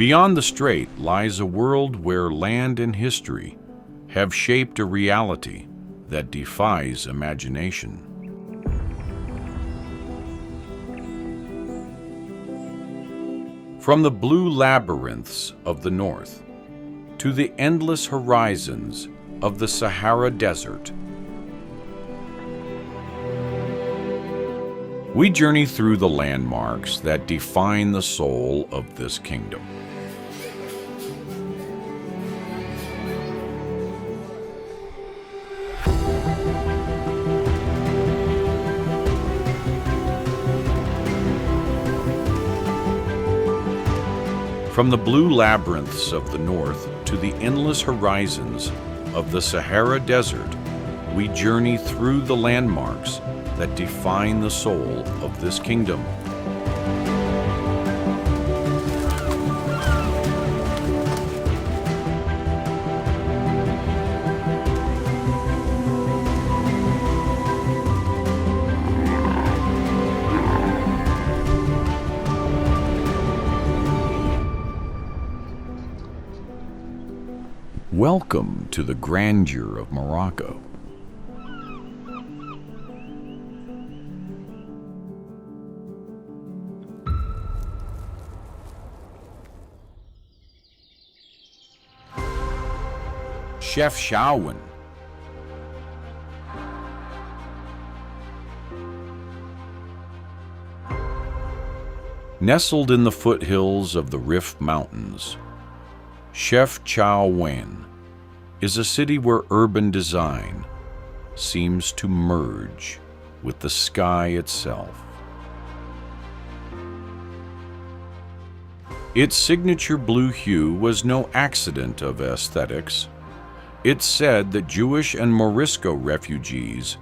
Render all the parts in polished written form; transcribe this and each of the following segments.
Beyond the strait lies a world where land and history have shaped a reality that defies imagination. From the blue labyrinths of the north to the endless horizons of the Sahara Desert, we journey through the landmarks that define the soul of this kingdom. From the blue labyrinths of the north to the endless horizons of the Sahara Desert, we journey through the landmarks that define the soul of this kingdom. Welcome to the grandeur of Morocco. Chefchaouen. Nestled in the foothills of the Rif Mountains, Chefchaouen is a city where urban design seems to merge with the sky itself. Its signature blue hue was no accident of aesthetics. It's said that Jewish and Morisco refugees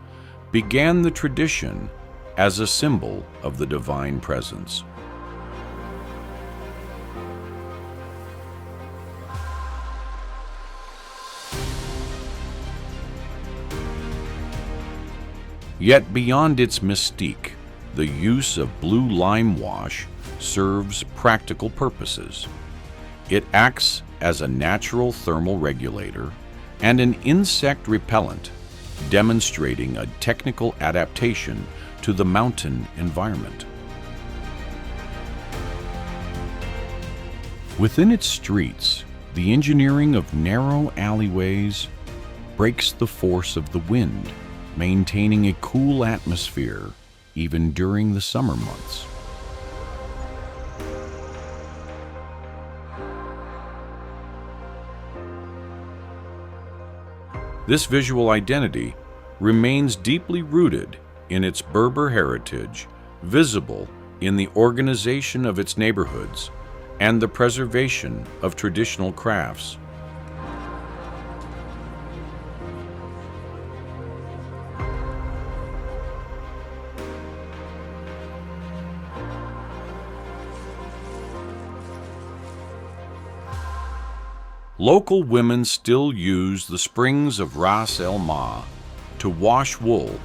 began the tradition as a symbol of the divine presence. Yet beyond its mystique, the use of blue lime wash serves practical purposes. It acts as a natural thermal regulator and an insect repellent, demonstrating a technical adaptation to the mountain environment. Within its streets, the engineering of narrow alleyways breaks the force of the wind, maintaining a cool atmosphere even during the summer months. This visual identity remains deeply rooted in its Berber heritage, visible in the organization of its neighborhoods and the preservation of traditional crafts. Local women still use the springs of Ras el-Fnaa to wash wool,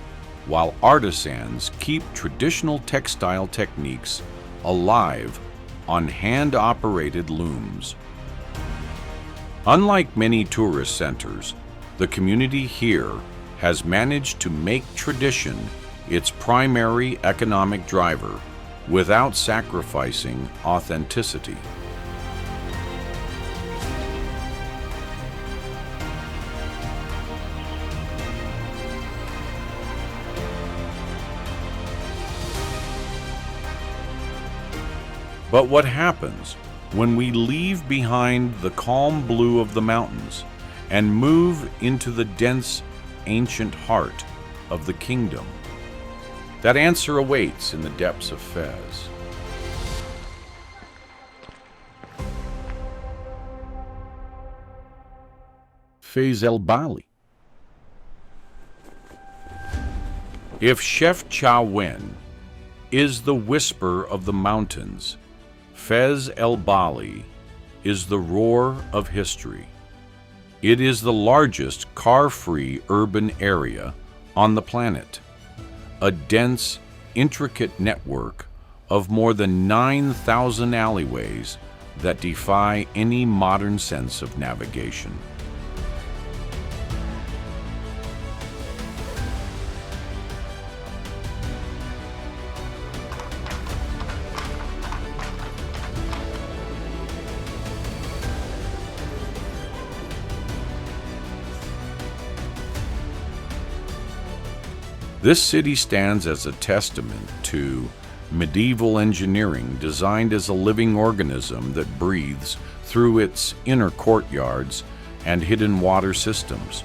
while artisans keep traditional textile techniques alive on hand-operated looms. Unlike many tourist centers, the community here has managed to make tradition its primary economic driver without sacrificing authenticity. But what happens when we leave behind the calm blue of the mountains and move into the dense, ancient heart of the kingdom? That answer awaits in the depths of Fez. Fez El-Bali. If Chefchaouen is the whisper of the mountains, Fez El-Bali is the roar of history. It is the largest car-free urban area on the planet, a dense, intricate network of more than 9,000 alleyways that defy any modern sense of navigation. This city stands as a testament to medieval engineering designed as a living organism that breathes through its inner courtyards and hidden water systems.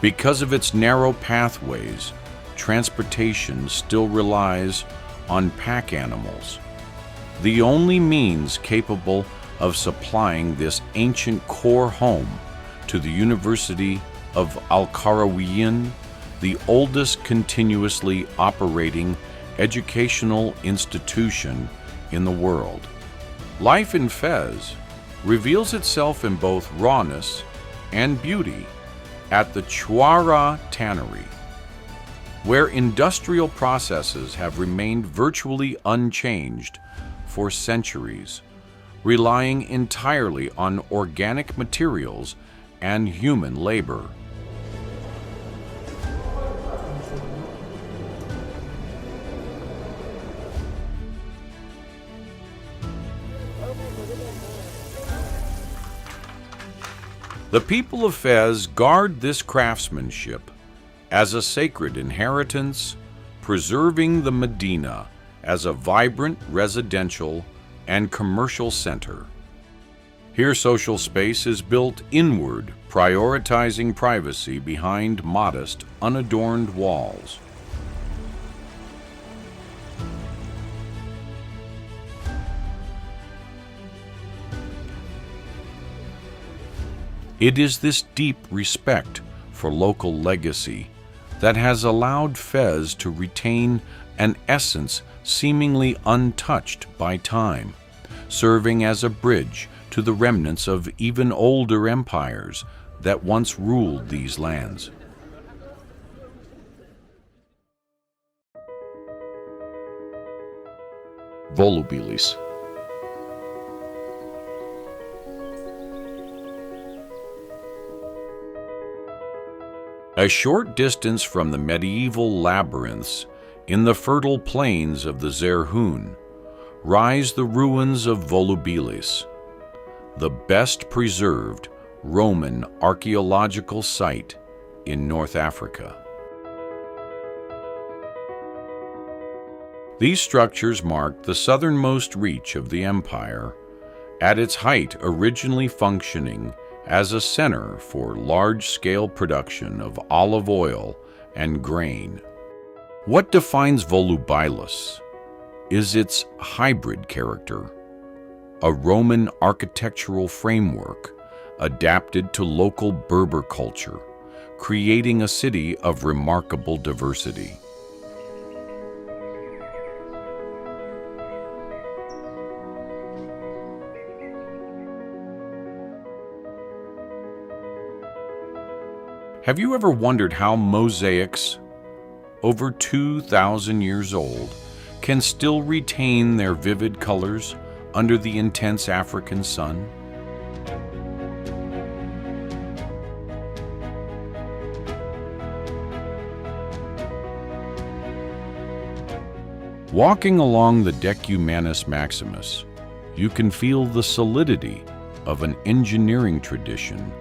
Because of its narrow pathways, transportation still relies on pack animals, the only means capable of supplying this ancient core home to the University of Al-Qarawiyyin, the oldest continuously operating educational institution in the world. Life in Fez reveals itself in both rawness and beauty at the Chouara Tannery, where industrial processes have remained virtually unchanged for centuries, relying entirely on organic materials and human labor. The people of Fez guard this craftsmanship as a sacred inheritance, preserving the Medina as a vibrant residential and commercial center. Here, social space is built inward, prioritizing privacy behind modest, unadorned walls. It is this deep respect for local legacy that has allowed Fez to retain an essence seemingly untouched by time, serving as a bridge to the remnants of even older empires that once ruled these lands. Volubilis. A short distance from the medieval labyrinths in the fertile plains of the Zerhoun rise the ruins of Volubilis, the best preserved Roman archaeological site in North Africa. These structures mark the southernmost reach of the empire, at its height originally functioning as a center for large-scale production of olive oil and grain. What defines Volubilis is its hybrid character, a Roman architectural framework adapted to local Berber culture, creating a city of remarkable diversity. Have you ever wondered how mosaics, over 2,000 years old, can still retain their vivid colors under the intense African sun? Walking along the Decumanus Maximus, you can feel the solidity of an engineering tradition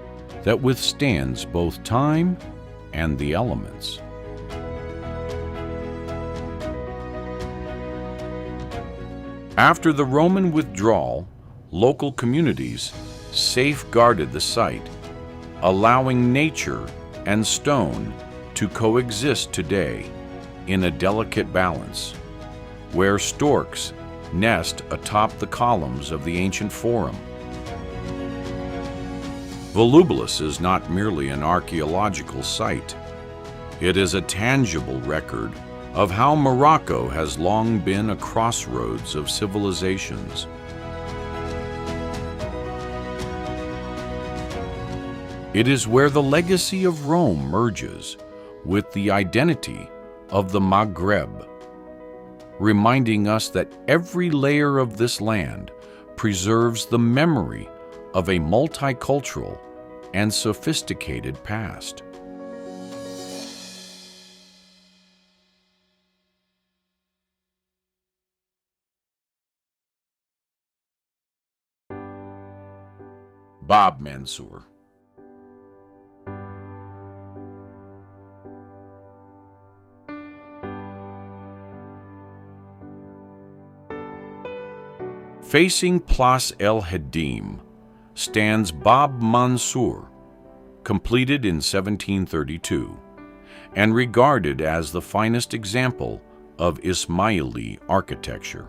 that withstands both time and the elements. After the Roman withdrawal, local communities safeguarded the site, allowing nature and stone to coexist today in a delicate balance, where storks nest atop the columns of the ancient forum. Volubilis is not merely an archaeological site. It is a tangible record of how Morocco has long been a crossroads of civilizations. It is where the legacy of Rome merges with the identity of the Maghreb, reminding us that every layer of this land preserves the memory of a multicultural and sophisticated past. Bab Mansour. Facing Place El Hadim stands Bab Mansour, completed in 1732, and regarded as the finest example of Ismaili architecture.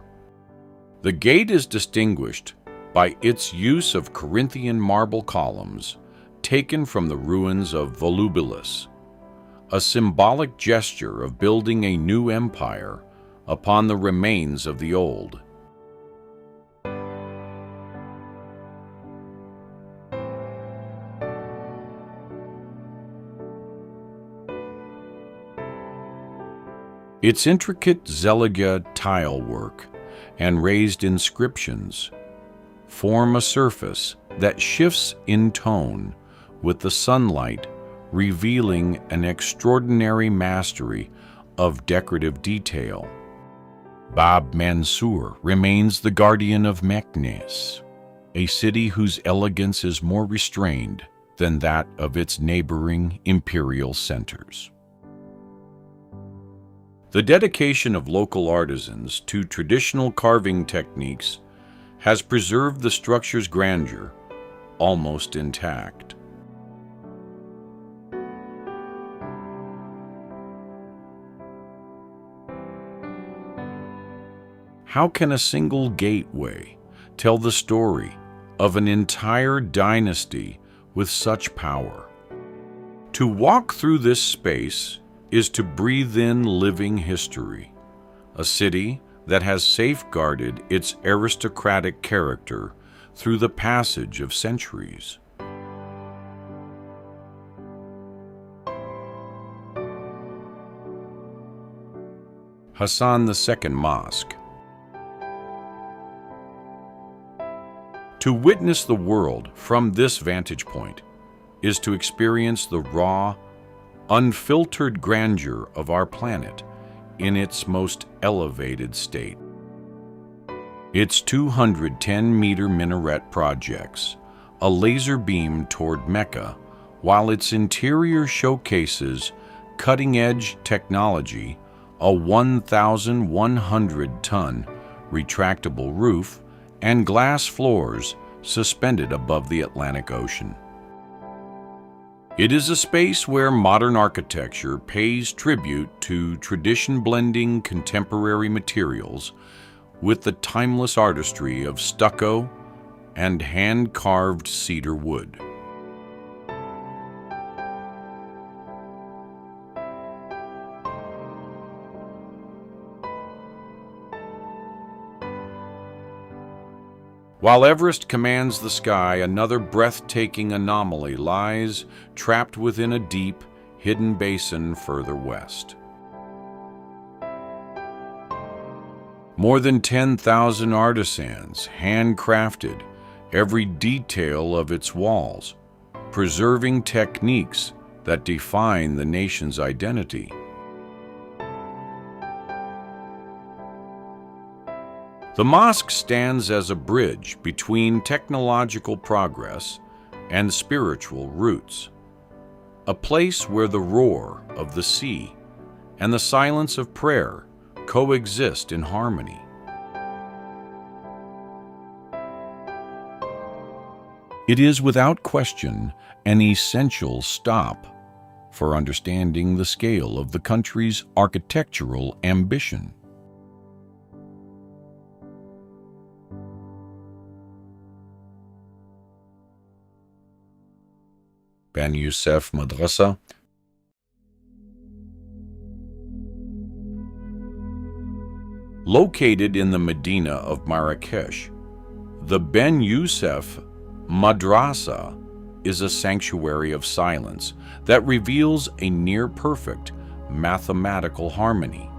The gate is distinguished by its use of Corinthian marble columns taken from the ruins of Volubilis, a symbolic gesture of building a new empire upon the remains of the old. Its intricate Zeliga tile work and raised inscriptions form a surface that shifts in tone with the sunlight, revealing an extraordinary mastery of decorative detail. Bab Mansour remains the guardian of Meknes, a city whose elegance is more restrained than that of its neighboring imperial centers. The dedication of local artisans to traditional carving techniques has preserved the structure's grandeur almost intact. How can a single gateway tell the story of an entire dynasty with such power? To walk through this space is to breathe in living history, a city that has safeguarded its aristocratic character through the passage of centuries. Hassan II Mosque. To witness the world from this vantage point is to experience the raw, unfiltered grandeur of our planet in its most elevated state. Its 210-meter minaret projects a laser beam toward Mecca, while its interior showcases cutting-edge technology, a 1,100-ton retractable roof, and glass floors suspended above the Atlantic Ocean. It is a space where modern architecture pays tribute to tradition-blending contemporary materials with the timeless artistry of stucco and hand-carved cedar wood. While Everest commands the sky, another breathtaking anomaly lies trapped within a deep, hidden basin further west. More than 10,000 artisans handcrafted every detail of its walls, preserving techniques that define the nation's identity. The mosque stands as a bridge between technological progress and spiritual roots, a place where the roar of the sea and the silence of prayer coexist in harmony. It is without question an essential stop for understanding the scale of the country's architectural ambition. Ben Youssef Madrasa. Located in the Medina of Marrakesh, the Ben Youssef Madrasa is a sanctuary of silence that reveals a near-perfect mathematical harmony.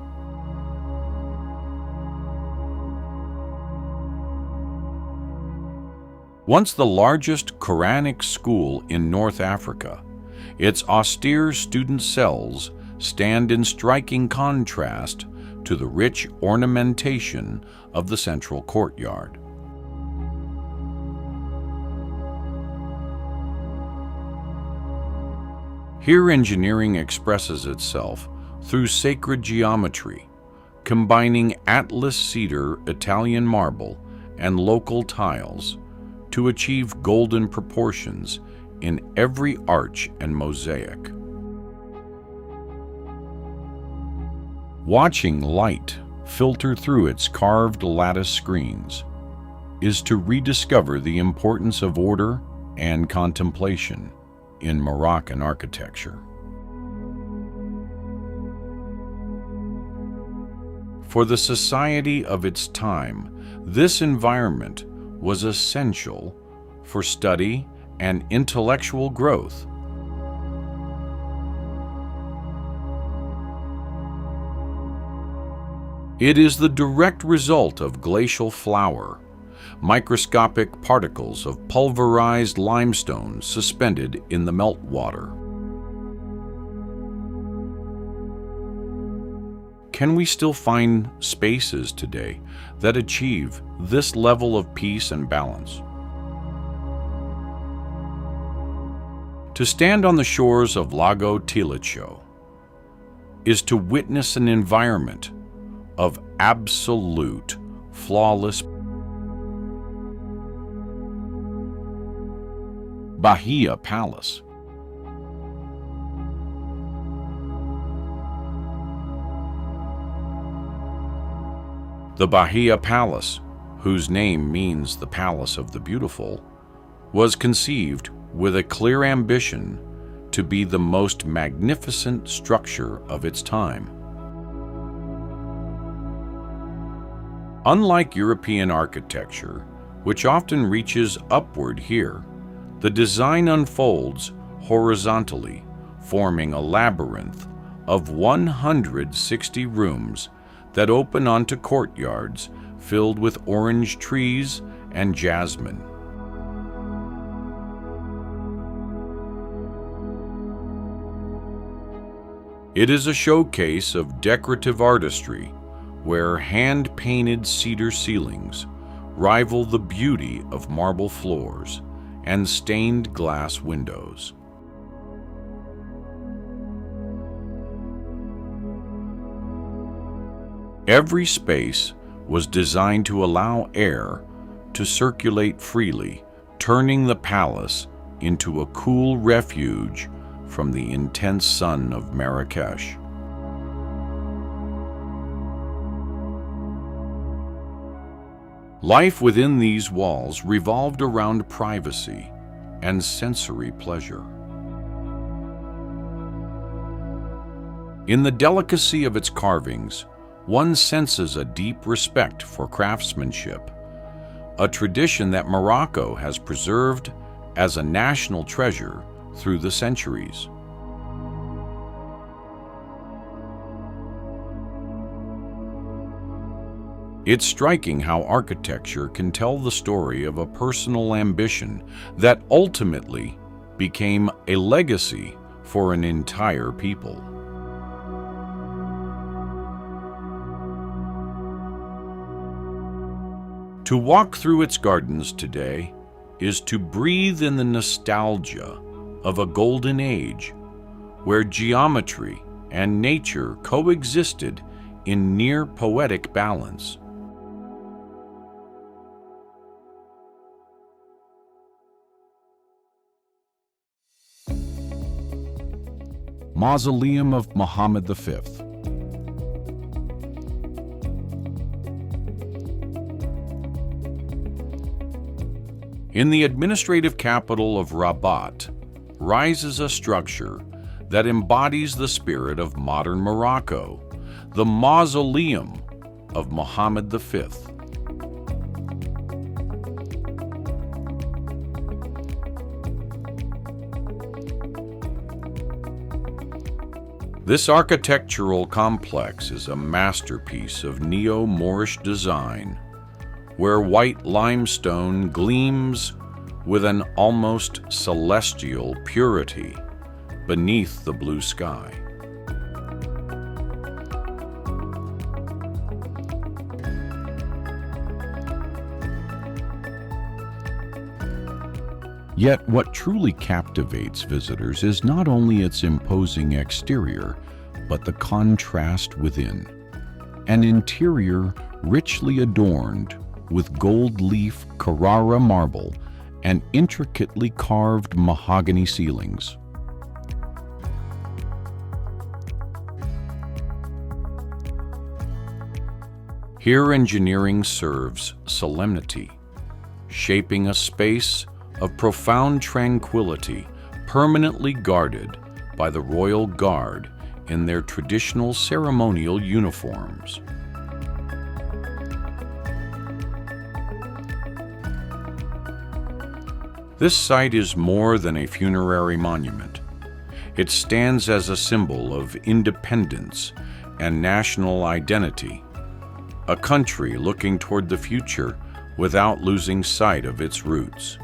Once the largest Quranic school in North Africa, its austere student cells stand in striking contrast to the rich ornamentation of the central courtyard. Here engineering expresses itself through sacred geometry, combining Atlas cedar, Italian marble, and local tiles to achieve golden proportions in every arch and mosaic. Watching light filter through its carved lattice screens is to rediscover the importance of order and contemplation in Moroccan architecture. For the society of its time, this environment was essential for study and intellectual growth. It is the direct result of glacial flour, microscopic particles of pulverized limestone suspended in the meltwater. Can we still find spaces today that achieve this level of peace and balance? To stand on the shores of Lago Tilicho is to witness an environment of absolute, flawless Bahia Palace. The Bahia Palace, whose name means the Palace of the Beautiful, was conceived with a clear ambition to be the most magnificent structure of its time. Unlike European architecture, which often reaches upward here, the design unfolds horizontally, forming a labyrinth of 160 rooms that open onto courtyards filled with orange trees and jasmine. It is a showcase of decorative artistry where hand-painted cedar ceilings rival the beauty of marble floors and stained glass windows. Every space was designed to allow air to circulate freely, turning the palace into a cool refuge from the intense sun of Marrakesh. Life within these walls revolved around privacy and sensory pleasure. In the delicacy of its carvings, one senses a deep respect for craftsmanship, a tradition that Morocco has preserved as a national treasure through the centuries. It's striking how architecture can tell the story of a personal ambition that ultimately became a legacy for an entire people. To walk through its gardens today is to breathe in the nostalgia of a golden age where geometry and nature coexisted in near poetic balance. Mausoleum of Mohammed V. In the administrative capital of Rabat rises a structure that embodies the spirit of modern Morocco, the Mausoleum of Mohammed V. This architectural complex is a masterpiece of neo-Moorish design, where white limestone gleams with an almost celestial purity beneath the blue sky. Yet what truly captivates visitors is not only its imposing exterior, but the contrast within. An interior richly adorned with gold leaf Carrara marble and intricately carved mahogany ceilings. Here engineering serves solemnity, shaping a space of profound tranquility permanently guarded by the royal guard in their traditional ceremonial uniforms. This site is more than a funerary monument. It stands as a symbol of independence and national identity, a country looking toward the future without losing sight of its roots.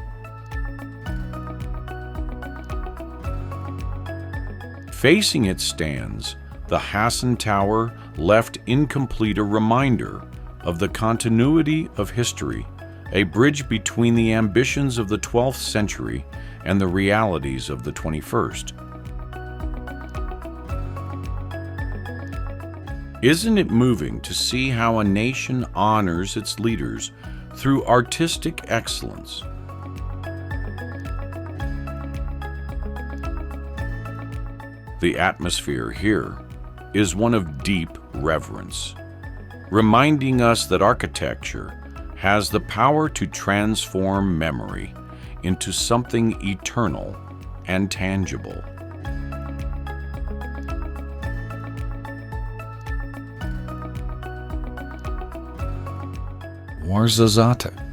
Facing it stands the Hassan Tower, left incomplete, a reminder of the continuity of history, a bridge between the ambitions of the 12th century and the realities of the 21st. Isn't it moving to see how a nation honors its leaders through artistic excellence? The atmosphere here is one of deep reverence, reminding us that architecture has the power to transform memory into something eternal and tangible. Ouarzazate.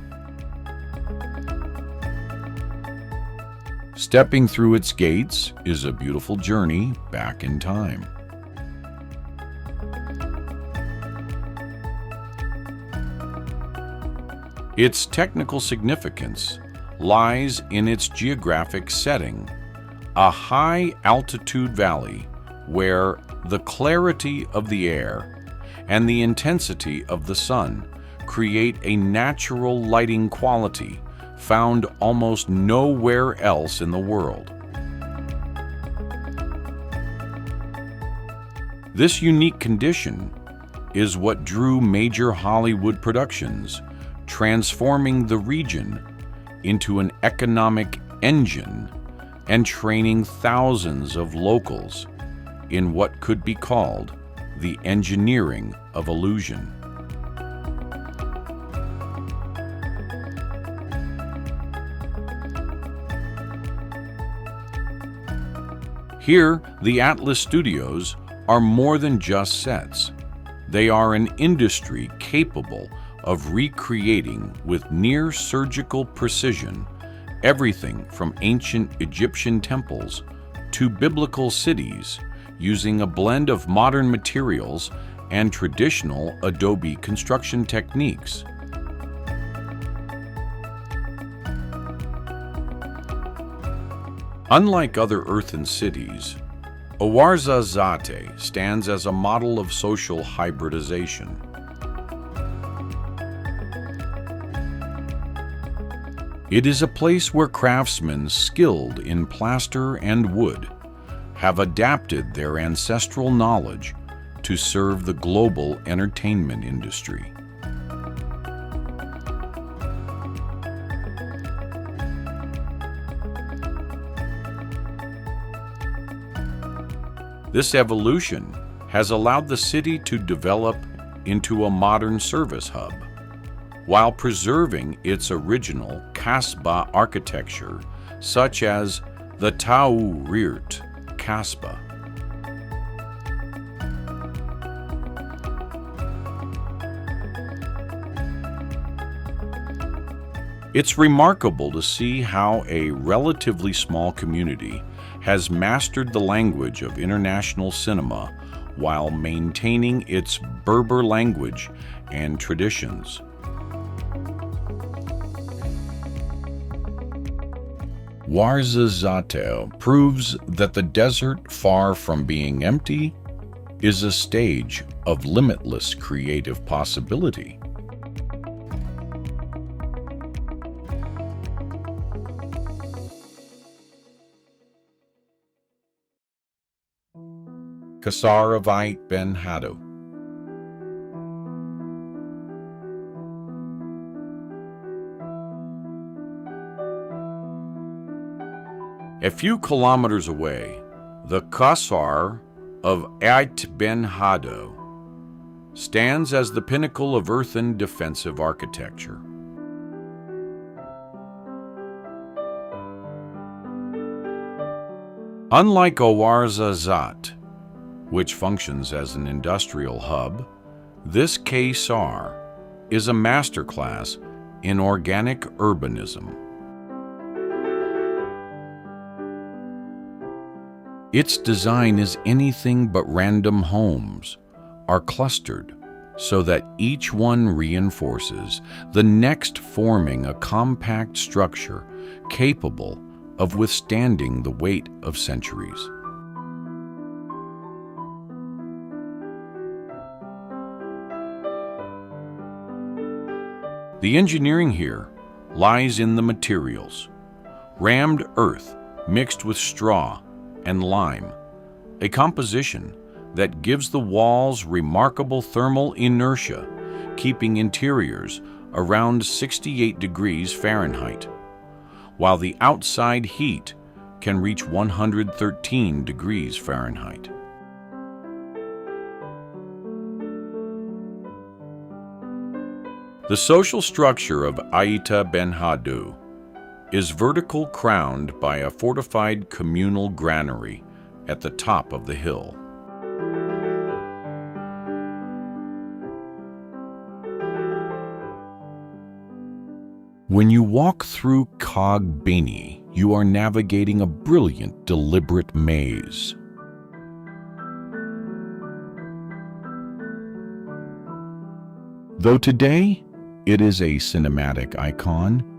Stepping through its gates is a beautiful journey back in time. Its technical significance lies in its geographic setting, a high-altitude valley where the clarity of the air and the intensity of the sun create a natural lighting quality found almost nowhere else in the world. This unique condition is what drew major Hollywood productions, transforming the region into an economic engine and training thousands of locals in what could be called the engineering of illusion. Here, the Atlas Studios are more than just sets. They are an industry capable of recreating with near-surgical precision everything from ancient Egyptian temples to biblical cities, using a blend of modern materials and traditional adobe construction techniques. Unlike other earthen cities, Ouarzazate stands as a model of social hybridization. It is a place where craftsmen skilled in plaster and wood have adapted their ancestral knowledge to serve the global entertainment industry. This evolution has allowed the city to develop into a modern service hub, while preserving its original Kasbah architecture, such as the Taurirt Kasbah. It's remarkable to see how a relatively small community has mastered the language of international cinema while maintaining its Berber language and traditions. Ouarzazate proves that the desert, far from being empty, is a stage of limitless creative possibility. Ksar of Aït Ben Haddou. A few kilometers away, the Ksar of Aït Ben Haddou stands as the pinnacle of earthen defensive architecture. Unlike Ouarzazate, which functions as an industrial hub, this Ksar is a masterclass in organic urbanism. Its design is anything but random. Homes are clustered so that each one reinforces the next, forming a compact structure capable of withstanding the weight of centuries. The engineering here lies in the materials: rammed earth mixed with straw and lime, a composition that gives the walls remarkable thermal inertia, keeping interiors around 68 degrees Fahrenheit, while the outside heat can reach 113 degrees Fahrenheit. The social structure of Aït Ben Haddou is vertical, crowned by a fortified communal granary at the top of the hill. When you walk through Cogbini, you are navigating a brilliant, deliberate maze. Though today it is a cinematic icon,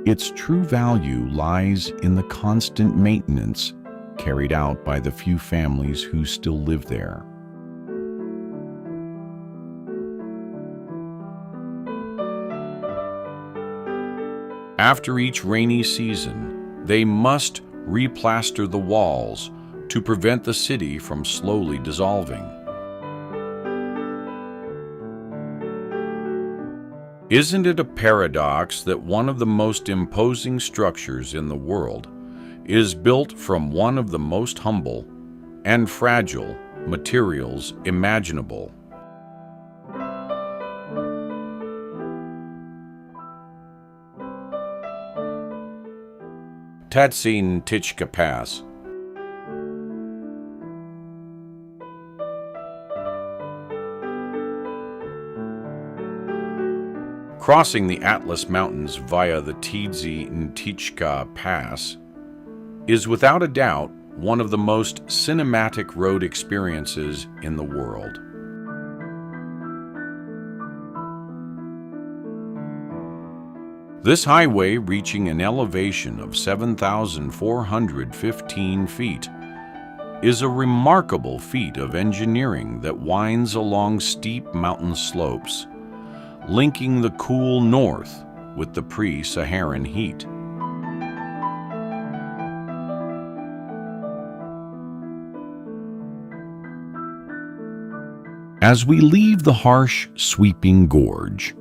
its true value lies in the constant maintenance carried out by the few families who still live there. After each rainy season, they must replaster the walls to prevent the city from slowly dissolving. Isn't it a paradox that one of the most imposing structures in the world is built from one of the most humble and fragile materials imaginable? Tatsin Tichka Pass. Crossing the Atlas Mountains via the Tizi and Tichka Pass is without a doubt one of the most cinematic road experiences in the world. This highway, reaching an elevation of 7,415 feet, is a remarkable feat of engineering that winds along steep mountain slopes, linking the cool north with the pre-Saharan heat. As we leave the harsh, sweeping gorge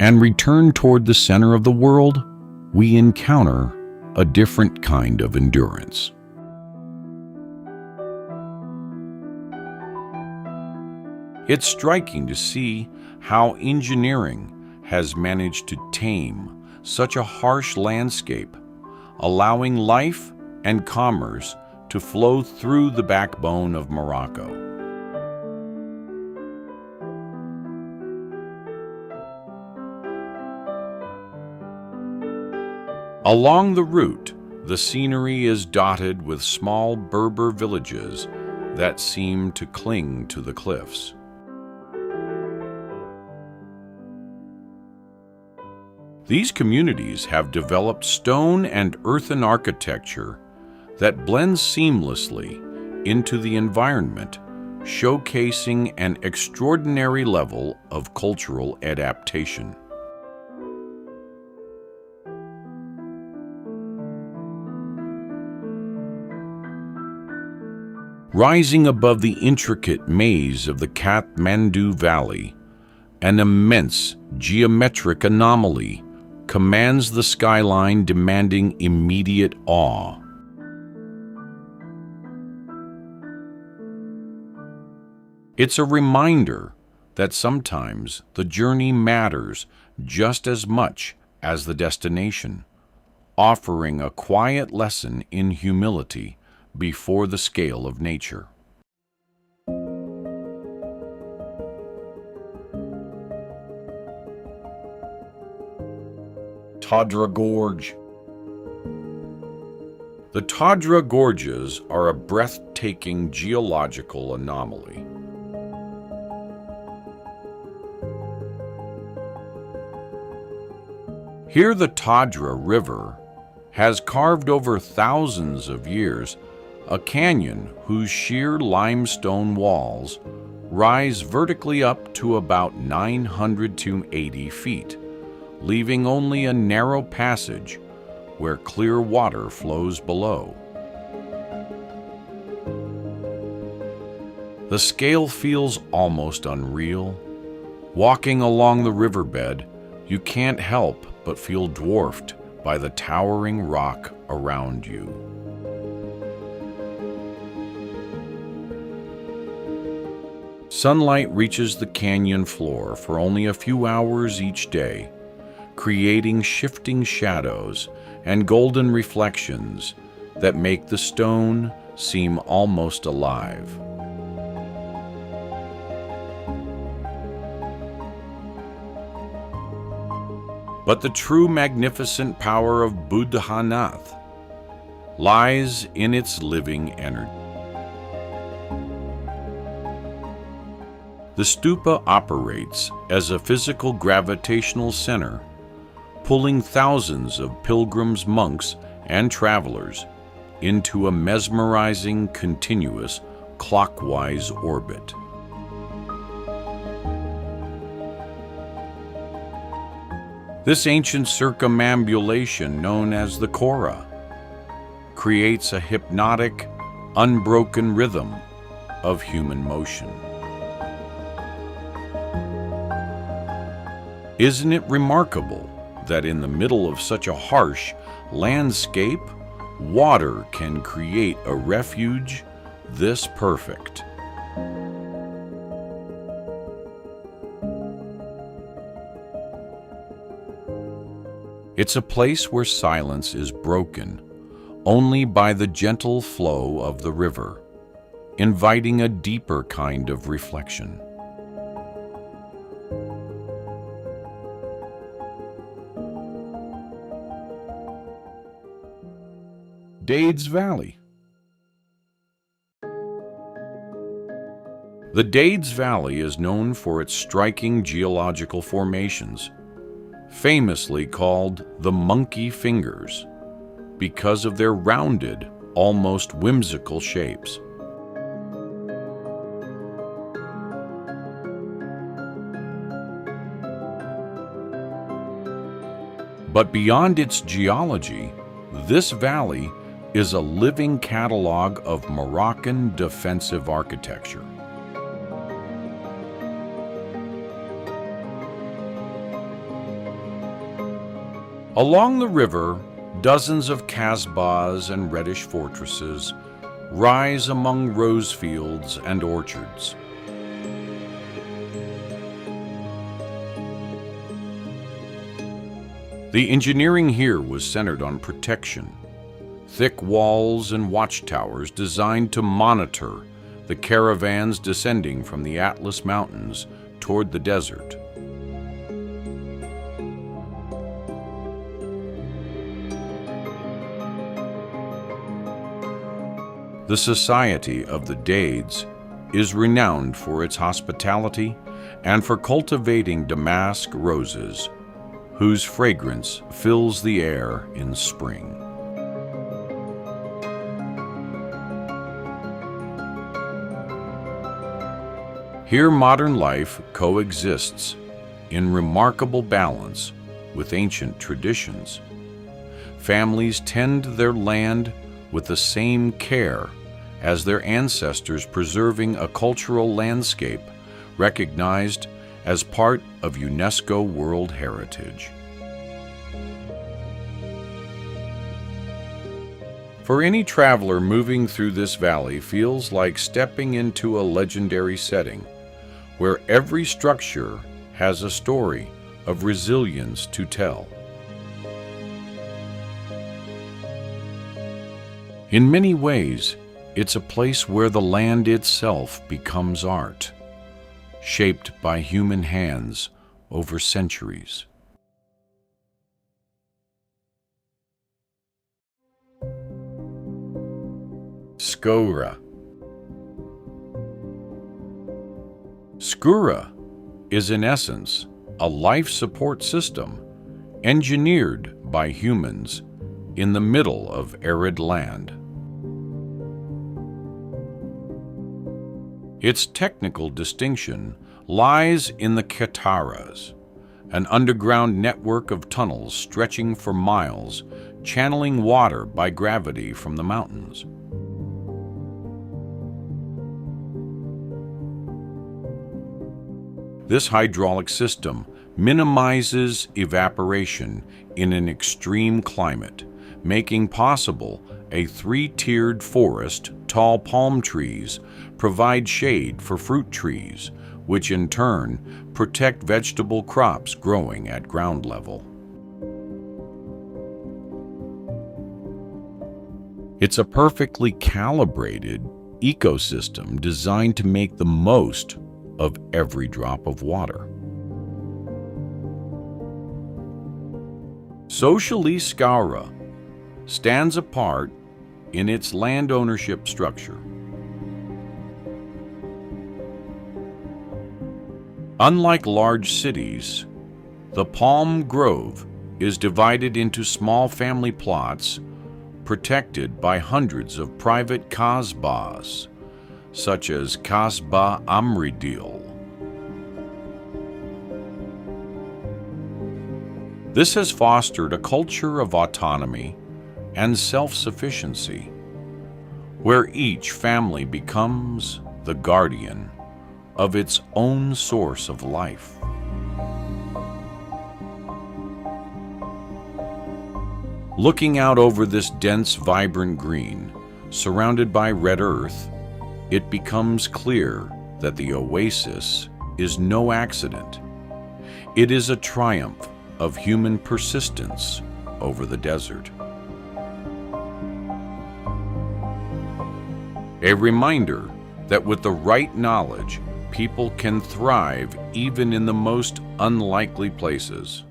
and return toward the center of the world, we encounter a different kind of endurance. It's striking to see how engineering has managed to tame such a harsh landscape, allowing life and commerce to flow through the backbone of Morocco. Along the route, the scenery is dotted with small Berber villages that seem to cling to the cliffs. These communities have developed stone and earthen architecture that blends seamlessly into the environment, showcasing an extraordinary level of cultural adaptation. Rising above the intricate maze of the Kathmandu Valley, an immense geometric anomaly commands the skyline, demanding immediate awe. It's a reminder that sometimes the journey matters just as much as the destination, offering a quiet lesson in humility before the scale of nature. Todra Gorge. The Todra Gorges are a breathtaking geological anomaly. Here the Todra River has carved over thousands of years a canyon whose sheer limestone walls rise vertically up to about 900 to 80 feet, leaving only a narrow passage where clear water flows below. The scale feels almost unreal. Walking along the riverbed, you can't help but feel dwarfed by the towering rock around you. Sunlight reaches the canyon floor for only a few hours each day, creating shifting shadows and golden reflections that make the stone seem almost alive. But the true magnificent power of Buddhanath lies in its living energy. The stupa operates as a physical gravitational center, pulling thousands of pilgrims, monks, and travelers into a mesmerizing, continuous, clockwise orbit. This ancient circumambulation, known as the Kora, creates a hypnotic, unbroken rhythm of human motion. Isn't it remarkable that in the middle of such a harsh landscape, water can create a refuge this perfect? It's a place where silence is broken only by the gentle flow of the river, inviting a deeper kind of reflection. Dades Valley. The Dades Valley is known for its striking geological formations, famously called the monkey fingers, because of their rounded, almost whimsical shapes. But beyond its geology, this valley is a living catalog of Moroccan defensive architecture. Along the river, dozens of kasbahs and reddish fortresses rise among rose fields and orchards. The engineering here was centered on protection. Thick walls and watchtowers designed to monitor the caravans descending from the Atlas Mountains toward the desert. The Society of the Dades is renowned for its hospitality and for cultivating damask roses, whose fragrance fills the air in spring. Here modern life coexists in remarkable balance with ancient traditions. Families tend their land with the same care as their ancestors, preserving a cultural landscape recognized as part of UNESCO World Heritage. For any traveler moving through this valley feels like stepping into a legendary setting, where every structure has a story of resilience to tell. In many ways, it's a place where the land itself becomes art, shaped by human hands over centuries. Skura. Skura is in essence a life support system engineered by humans in the middle of arid land. Its technical distinction lies in the Kataras, an underground network of tunnels stretching for miles, channeling water by gravity from the mountains. This hydraulic system minimizes evaporation in an extreme climate, making possible a three-tiered forest. Tall palm trees provide shade for fruit trees, which in turn protect vegetable crops growing at ground level. It's a perfectly calibrated ecosystem designed to make the most of every drop of water. Socially, Skura stands apart in its land ownership structure. Unlike large cities, the palm grove is divided into small family plots protected by hundreds of private kasbahs, such as Kasbah Amridil. This has fostered a culture of autonomy and self-sufficiency, where each family becomes the guardian of its own source of life. Looking out over this dense, vibrant green, surrounded by red earth, it becomes clear that the oasis is no accident. It is a triumph of human persistence over the desert. A reminder that with the right knowledge, people can thrive even in the most unlikely places.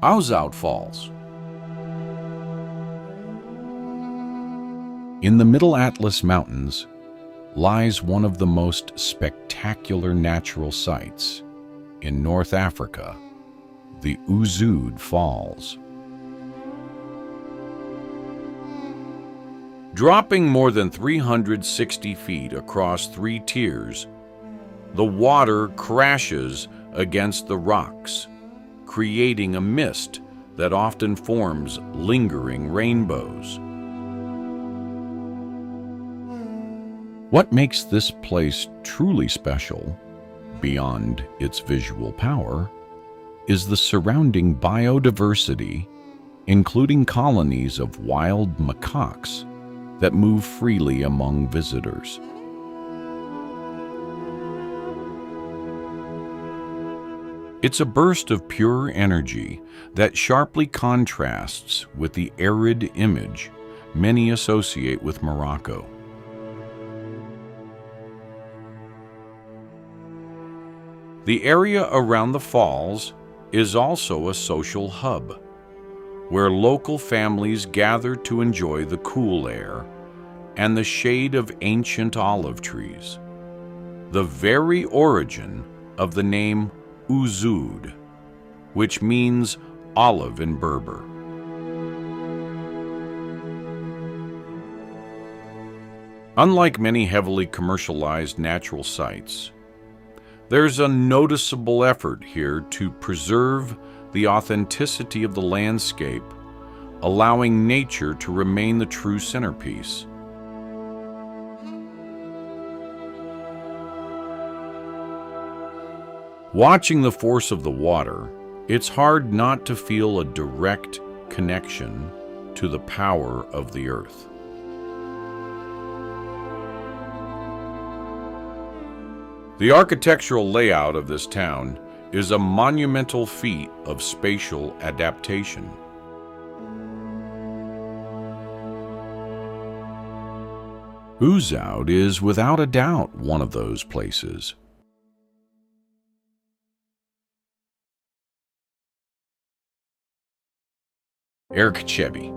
Ouzoud Falls. In the Middle Atlas Mountains lies one of the most spectacular natural sights in North Africa, the Ouzoud Falls. Dropping more than 360 feet across 3 tiers, the water crashes against the rocks, creating a mist that often forms lingering rainbows. What makes this place truly special, beyond its visual power, is the surrounding biodiversity, including colonies of wild macaques that move freely among visitors. It's a burst of pure energy that sharply contrasts with the arid image many associate with Morocco. The area around the falls is also a social hub, where local families gather to enjoy the cool air and the shade of ancient olive trees. the very origin of the name Ouzoud, which means olive in Berber. Unlike many heavily commercialized natural sites, there's a noticeable effort here to preserve the authenticity of the landscape, allowing nature to remain the true centerpiece. Watching the force of the water, it's hard not to feel a direct connection to the power of the earth. The architectural layout of this town is a monumental feat of spatial adaptation. Ouzoud is without a doubt one of those places. Erg Chebbi.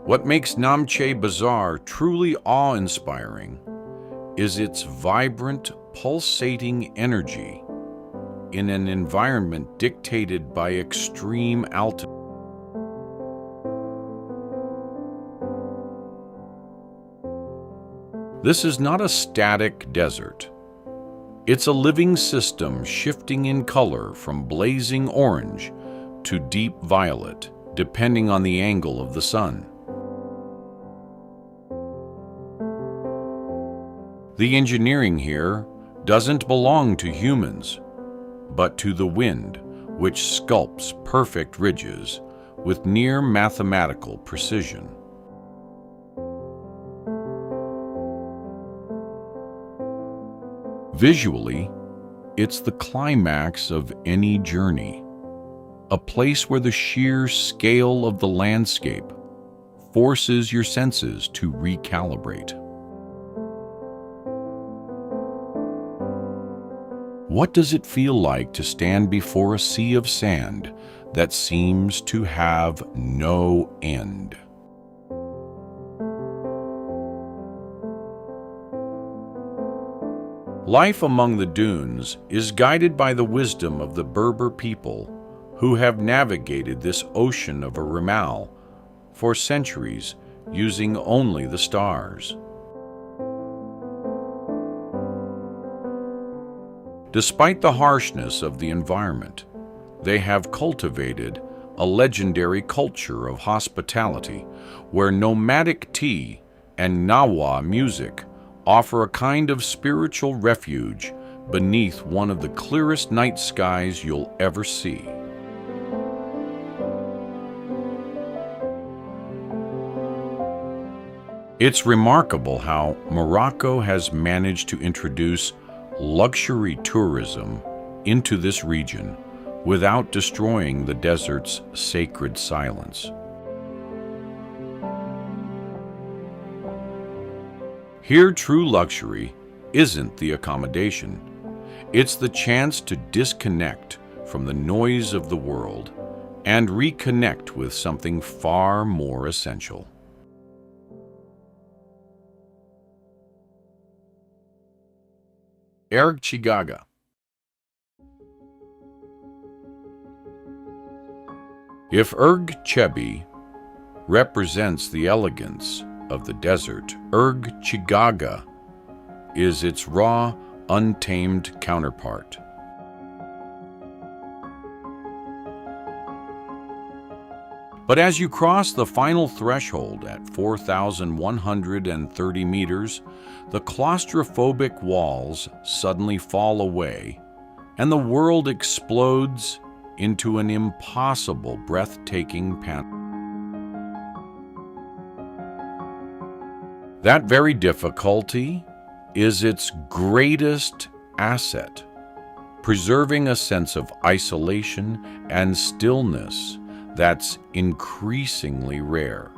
What makes Namche Bazaar truly awe-inspiring is its vibrant, pulsating energy in an environment dictated by extreme altitude. This is not a static desert. It's a living system shifting in color from blazing orange to deep violet, depending on the angle of the sun. The engineering here doesn't belong to humans, but to the wind, which sculpts perfect ridges with near mathematical precision. Visually, it's the climax of any journey, a place where the sheer scale of the landscape forces your senses to recalibrate. What does it feel like to stand before a sea of sand that seems to have no end? Life among the dunes is guided by the wisdom of the Berber people who have navigated this ocean of a Rimal for centuries using only the stars. Despite the harshness of the environment, they have cultivated a legendary culture of hospitality where nomadic tea and Nawa music offer a kind of spiritual refuge beneath one of the clearest night skies you'll ever see. It's remarkable how Morocco has managed to introduce luxury tourism into this region without destroying the desert's sacred silence. Here, true luxury isn't the accommodation. It's the chance to disconnect from the noise of the world and reconnect with something far more essential. Erg Chigaga. If Erg Chebbi represents the elegance of the desert, Erg Chigaga is its raw, untamed counterpart. But as you cross the final threshold at 4,130 meters, the claustrophobic walls suddenly fall away, and the world explodes into an impossible, breathtaking panorama. That very difficulty is its greatest asset, preserving a sense of isolation and stillness that's increasingly rare.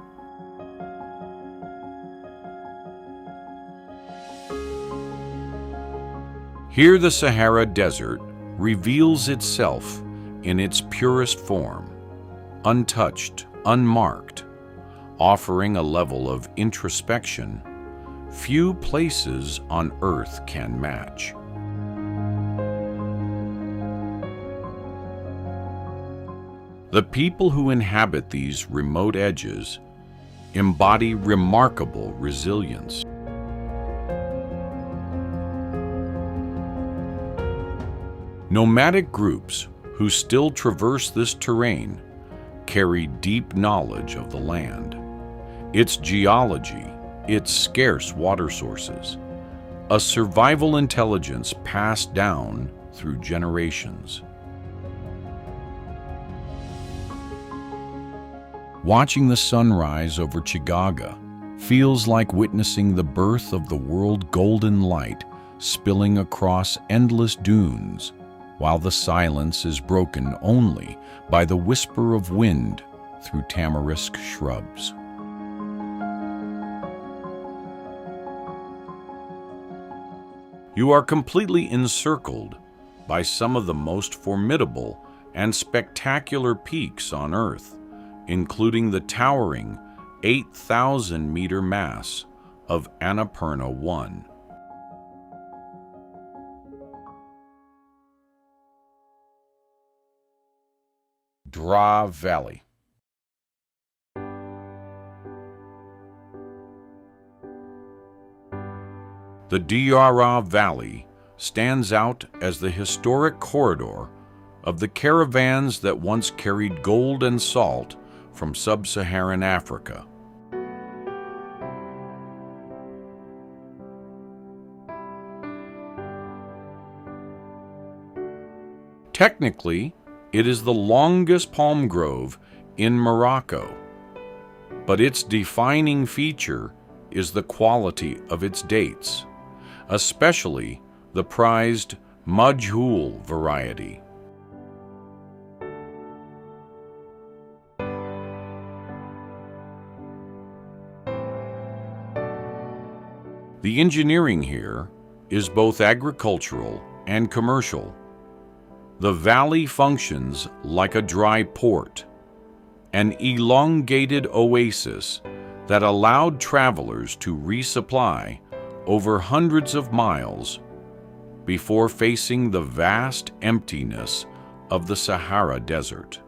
Here the Sahara Desert reveals itself in its purest form, untouched, unmarked, offering a level of introspection few places on Earth can match. The people who inhabit these remote edges embody remarkable resilience. Nomadic groups who still traverse this terrain carry deep knowledge of the land, its geology, its scarce water sources, a survival intelligence passed down through generations. Watching the sunrise over Chigaga feels like witnessing the birth of the world golden light spilling across endless dunes, while the silence is broken only by the whisper of wind through tamarisk shrubs. You are completely encircled by some of the most formidable and spectacular peaks on Earth, including the towering 8,000-meter mass of Annapurna 1. Draa Valley. The Draa Valley stands out as the historic corridor of the caravans that once carried gold and salt from sub-Saharan Africa. Technically, it is the longest palm grove in Morocco, but its defining feature is the quality of its dates, especially the prized Majhoul variety. The engineering here is both agricultural and commercial. The valley functions like a dry port, an elongated oasis that allowed travelers to resupply over hundreds of miles before facing the vast emptiness of the Sahara Desert.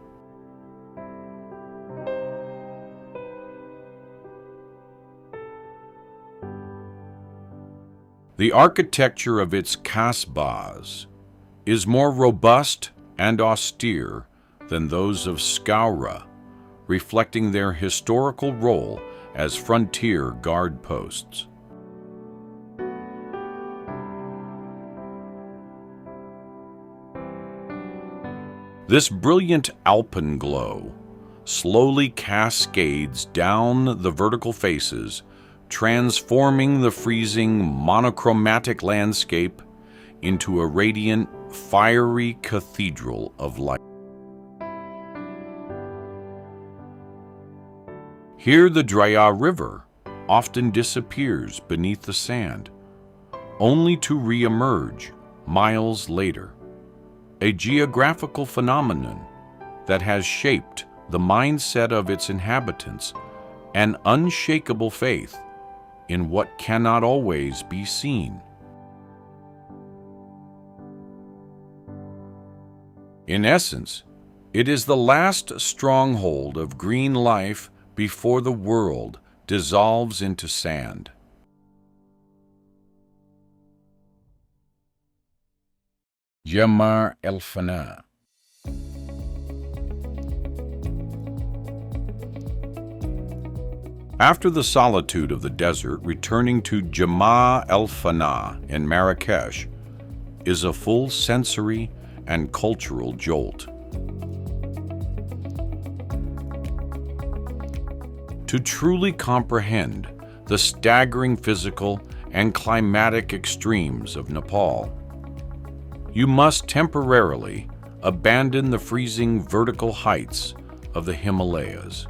The architecture of its kasbahs is more robust and austere than those of Sahara, reflecting their historical role as frontier guard posts. This brilliant alpenglow slowly cascades down the vertical faces, transforming the freezing monochromatic landscape into a radiant, fiery cathedral of light. Here the Draa River often disappears beneath the sand, only to re-emerge miles later, a geographical phenomenon that has shaped the mindset of its inhabitants, an unshakable faith in what cannot always be seen. In essence, it is the last stronghold of green life before the world dissolves into sand. Jamar el-Fnaa. After the solitude of the desert, returning to Jamar el-Fnaa in Marrakesh is a full sensory and cultural jolt. To truly comprehend the staggering physical and climatic extremes of Nepal, you must temporarily abandon the freezing vertical heights of the Himalayas.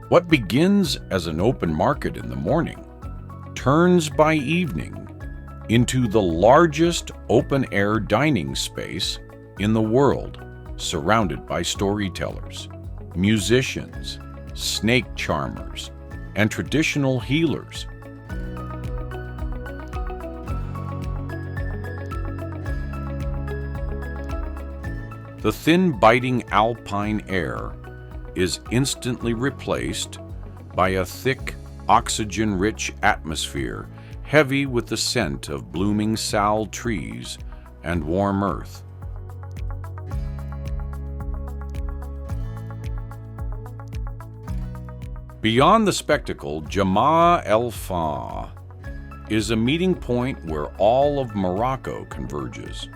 What begins as an open market in the morning turns by evening into the largest open-air dining space in the world, surrounded by storytellers, musicians, snake charmers, and traditional healers. The thin, biting alpine air is instantly replaced by a thick, oxygen-rich atmosphere, heavy with the scent of blooming sal trees and warm earth. Beyond the spectacle, Jama el-Fnaa is a meeting point where all of Morocco converges.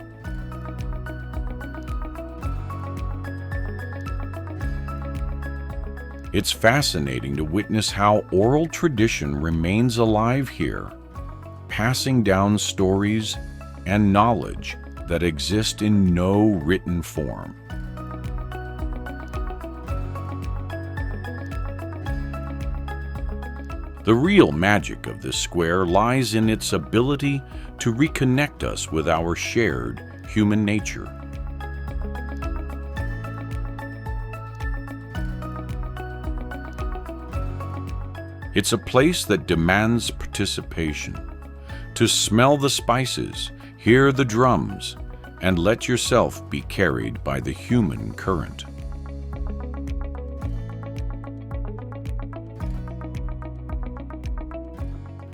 It's fascinating to witness how oral tradition remains alive here, passing down stories and knowledge that exist in no written form. The real magic of this square lies in its ability to reconnect us with our shared human nature. It's a place that demands participation, to smell the spices, hear the drums, and let yourself be carried by the human current.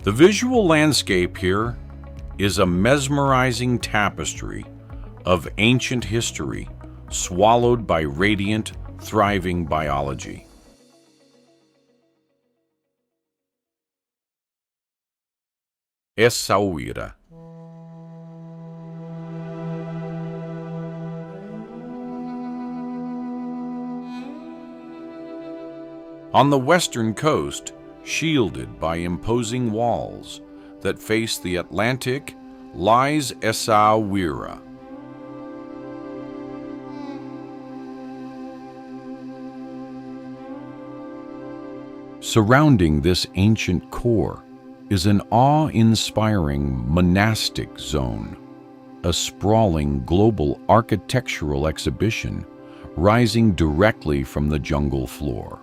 The visual landscape here is a mesmerizing tapestry of ancient history swallowed by radiant, thriving biology. Essaouira. On the western coast, shielded by imposing walls that face the Atlantic, lies Essaouira. Surrounding this ancient core is an awe-inspiring monastic zone, a sprawling global architectural exhibition rising directly from the jungle floor.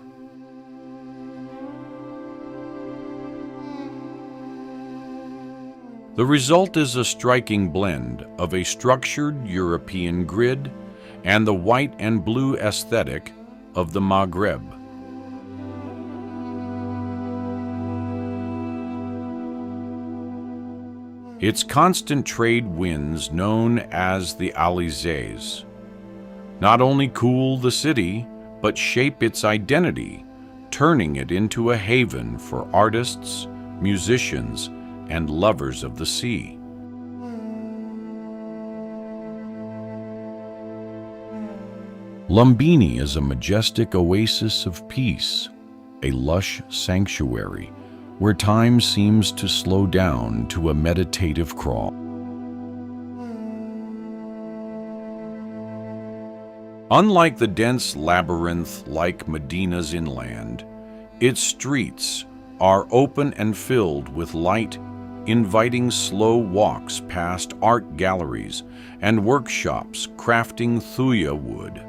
The result is a striking blend of a structured European grid and the white and blue aesthetic of the Maghreb. Its constant trade winds, known as the alleyways, not only cool the city, but shape its identity, turning it into a haven for artists, musicians, and lovers of the sea. Lumbini is a majestic oasis of peace, a lush sanctuary where time seems to slow down to a meditative crawl. Unlike the dense labyrinth-like Medina's inland, its streets are open and filled with light, inviting slow walks past art galleries and workshops crafting thuya wood.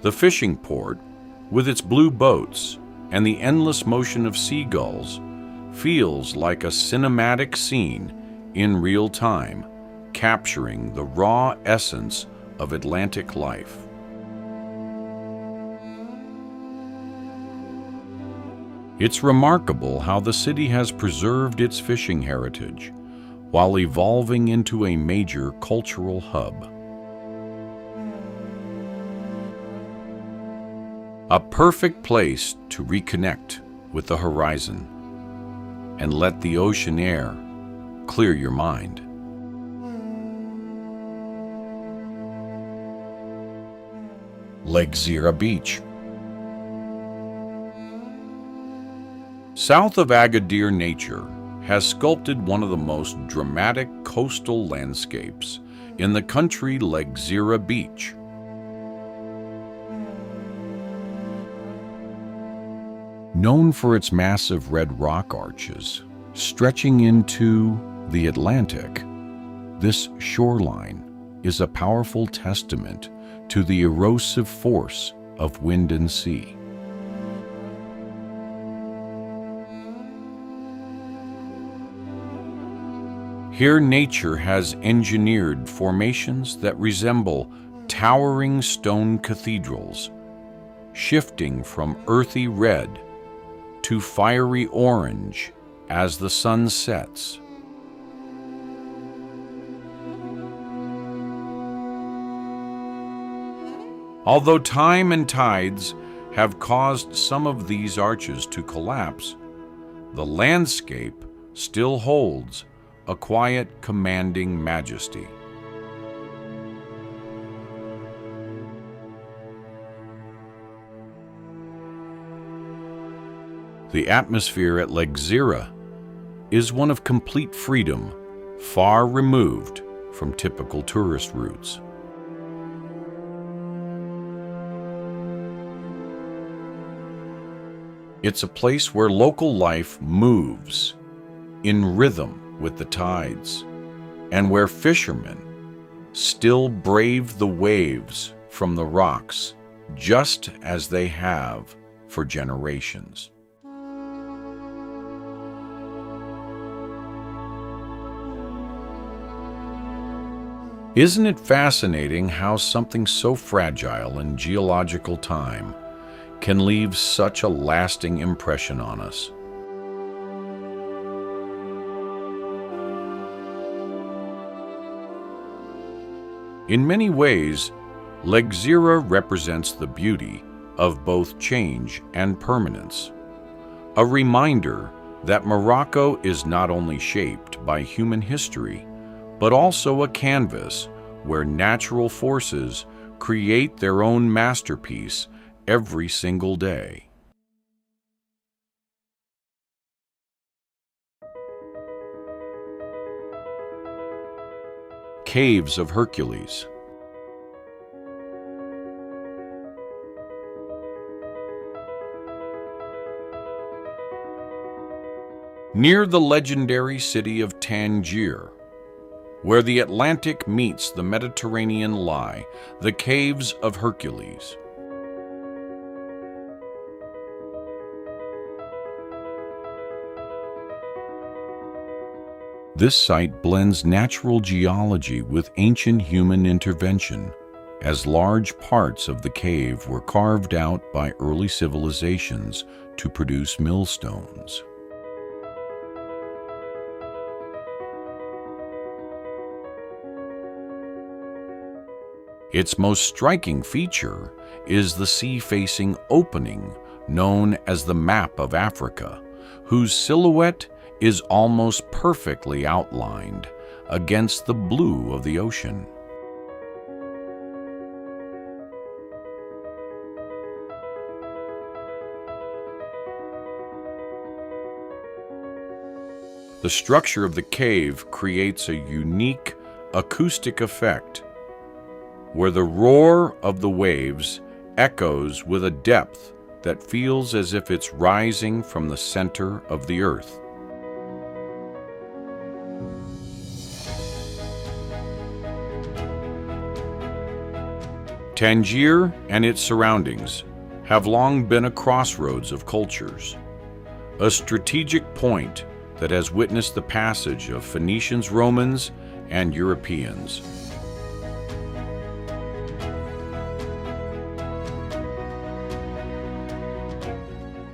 The fishing port, with its blue boats and the endless motion of seagulls, feels like a cinematic scene in real time, capturing the raw essence of Atlantic life. It's remarkable how the city has preserved its fishing heritage while evolving into a major cultural hub. A perfect place to reconnect with the horizon and let the ocean air clear your mind. Legzira Beach. South of Agadir, nature has sculpted one of the most dramatic coastal landscapes in the country, Legzira Beach. Known for its massive red rock arches stretching into the Atlantic, this shoreline is a powerful testament to the erosive force of wind and sea. Here nature has engineered formations that resemble towering stone cathedrals, shifting from earthy red to fiery orange as the sun sets. Although time and tides have caused some of these arches to collapse, the landscape still holds a quiet, commanding majesty. The atmosphere at Legzira is one of complete freedom, far removed from typical tourist routes. It's a place where local life moves in rhythm with the tides, and where fishermen still brave the waves from the rocks just as they have for generations. Isn't it fascinating how something so fragile in geological time can leave such a lasting impression on us? In many ways, Legzira represents the beauty of both change and permanence, a reminder that Morocco is not only shaped by human history, but also a canvas where natural forces create their own masterpiece every single day. Caves of Hercules. Near the legendary city of Tangier, where the Atlantic meets the Mediterranean, lie the Caves of Hercules. This site blends natural geology with ancient human intervention, as large parts of the cave were carved out by early civilizations to produce millstones. Its most striking feature is the sea-facing opening known as the Map of Africa, whose silhouette is almost perfectly outlined against the blue of the ocean. The structure of the cave creates a unique acoustic effect, where the roar of the waves echoes with a depth that feels as if it's rising from the center of the earth. Tangier and its surroundings have long been a crossroads of cultures, a strategic point that has witnessed the passage of Phoenicians, Romans, and Europeans.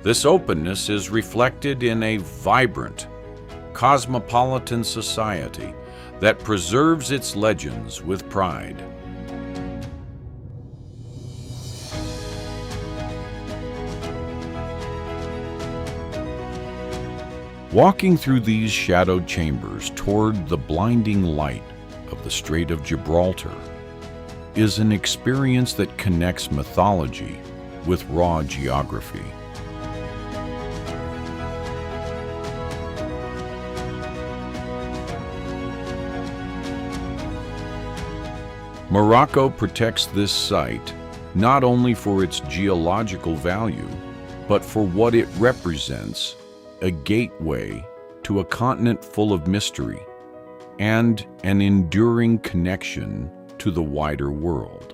This openness is reflected in a vibrant, cosmopolitan society that preserves its legends with pride. Walking through these shadowed chambers toward the blinding light of the Strait of Gibraltar is an experience that connects mythology with raw geography. Morocco protects this site not only for its geological value, but for what it represents: a gateway to a continent full of mystery and an enduring connection to the wider world.